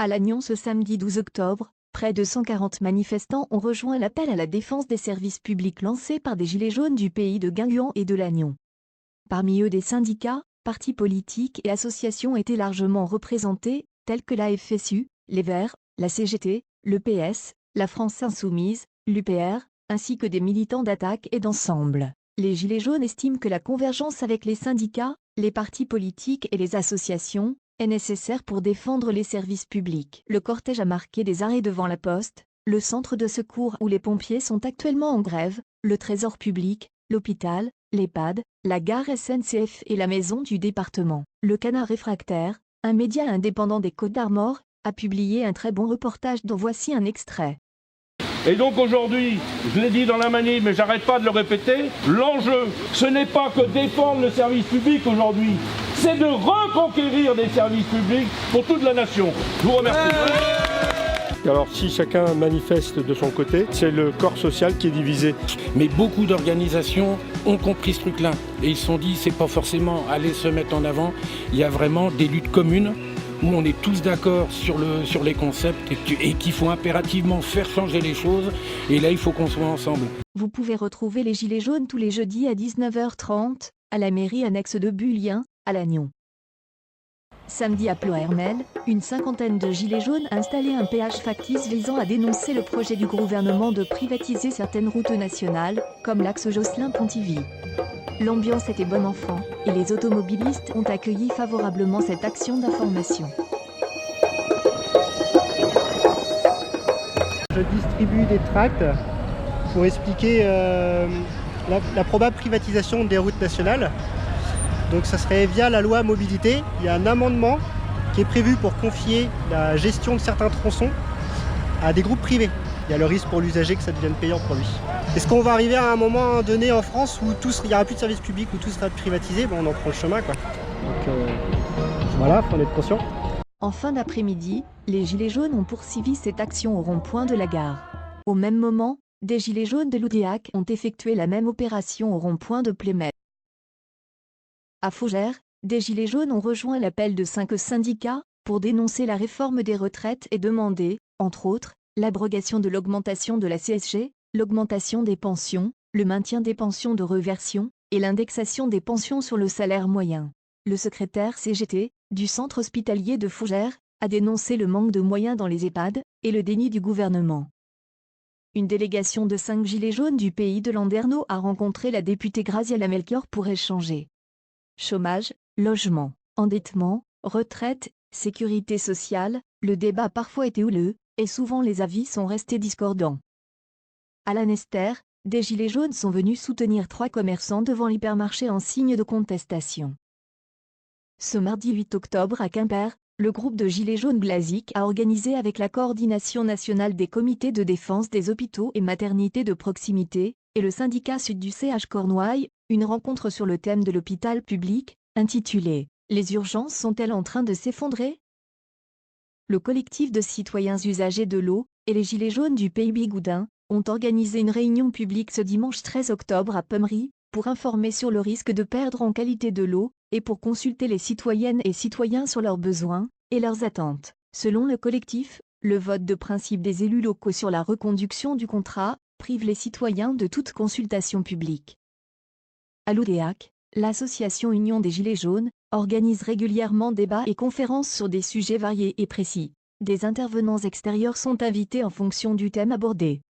À Lannion ce samedi 12 octobre, près de 140 manifestants ont rejoint l'appel à la défense des services publics lancé par des Gilets jaunes du pays de Guingamp et de Lannion. Parmi eux des syndicats, partis politiques et associations étaient largement représentés, tels que la FSU, les Verts, la CGT, le PS, la France Insoumise, l'UPR, ainsi que des militants d'Attaque et d'Ensemble. Les Gilets jaunes estiment que la convergence avec les syndicats, les partis politiques et les associations est nécessaire pour défendre les services publics. Le cortège a marqué des arrêts devant la Poste, le centre de secours où les pompiers sont actuellement en grève, le Trésor public, l'hôpital, l'EHPAD, la gare SNCF et la maison du département. Le Canard réfractaire, un média indépendant des Côtes-d'Armor, a publié un très bon reportage dont voici un extrait. Et donc aujourd'hui, je l'ai dit dans la manif, mais j'arrête pas de le répéter, l'enjeu, ce n'est pas que défendre le service public aujourd'hui, c'est de reconquérir des services publics pour toute la nation. Je vous remercie. Alors si chacun manifeste de son côté, c'est le corps social qui est divisé. Mais beaucoup d'organisations ont compris ce truc-là. Et ils se sont dit, c'est pas forcément aller se mettre en avant, il y a vraiment des luttes communes où on est tous d'accord sur les concepts et qu'il faut impérativement faire changer les choses. Et là, il faut qu'on soit ensemble. Vous pouvez retrouver les Gilets jaunes tous les jeudis à 19h30, à la mairie annexe de Bullien, à Lannion. Samedi à Ploërmel, une cinquantaine de Gilets jaunes a installé un péage factice visant à dénoncer le projet du gouvernement de privatiser certaines routes nationales, comme l'axe Josselin-Pontivy. L'ambiance était bonne enfant, et les automobilistes ont accueilli favorablement cette action d'information. Je distribue des tracts pour expliquer la probable privatisation des routes nationales. Donc ça serait via la loi mobilité. Il y a un amendement qui est prévu pour confier la gestion de certains tronçons à des groupes privés. Il y a le risque pour l'usager que ça devienne payant pour lui. Est-ce qu'on va arriver à un moment donné en France où il n'y aura plus de service public, où tout sera privatisé? On en prend le chemin, quoi. Donc voilà, il faut en être conscient. En fin d'après-midi, les Gilets jaunes ont poursuivi cette action au rond-point de la gare. Au même moment, des Gilets jaunes de l'Oudéac ont effectué la même opération au rond-point de Plémel. À Fougères, des Gilets jaunes ont rejoint l'appel de 5 syndicats pour dénoncer la réforme des retraites et demander, entre autres, l'abrogation de l'augmentation de la CSG, l'augmentation des pensions, le maintien des pensions de réversion et l'indexation des pensions sur le salaire moyen. Le secrétaire CGT du centre hospitalier de Fougères a dénoncé le manque de moyens dans les EHPAD et le déni du gouvernement. Une délégation de 5 Gilets jaunes du pays de Landerneau a rencontré la députée Graziella Melchior pour échanger. Chômage, logement, endettement, retraite, sécurité sociale, le débat a parfois été houleux, et souvent les avis sont restés discordants. À Lanester, des Gilets jaunes sont venus soutenir 3 commerçants devant l'hypermarché en signe de contestation. Ce mardi 8 octobre à Quimper, le groupe de Gilets jaunes Glazik a organisé avec la Coordination nationale des comités de défense des hôpitaux et maternités de proximité, et le syndicat sud du CH Cornouailles, une rencontre sur le thème de l'hôpital public, intitulée « Les urgences sont-elles en train de s'effondrer ?» Le collectif de citoyens usagers de l'eau et les Gilets jaunes du Pays Bigoudin ont organisé une réunion publique ce dimanche 13 octobre à Pommery pour informer sur le risque de perdre en qualité de l'eau et pour consulter les citoyennes et citoyens sur leurs besoins et leurs attentes. Selon le collectif, le vote de principe des élus locaux sur la reconduction du contrat prive les citoyens de toute consultation publique. À l'Oudéac, l'association Union des Gilets jaunes organise régulièrement débats et conférences sur des sujets variés et précis. Des intervenants extérieurs sont invités en fonction du thème abordé.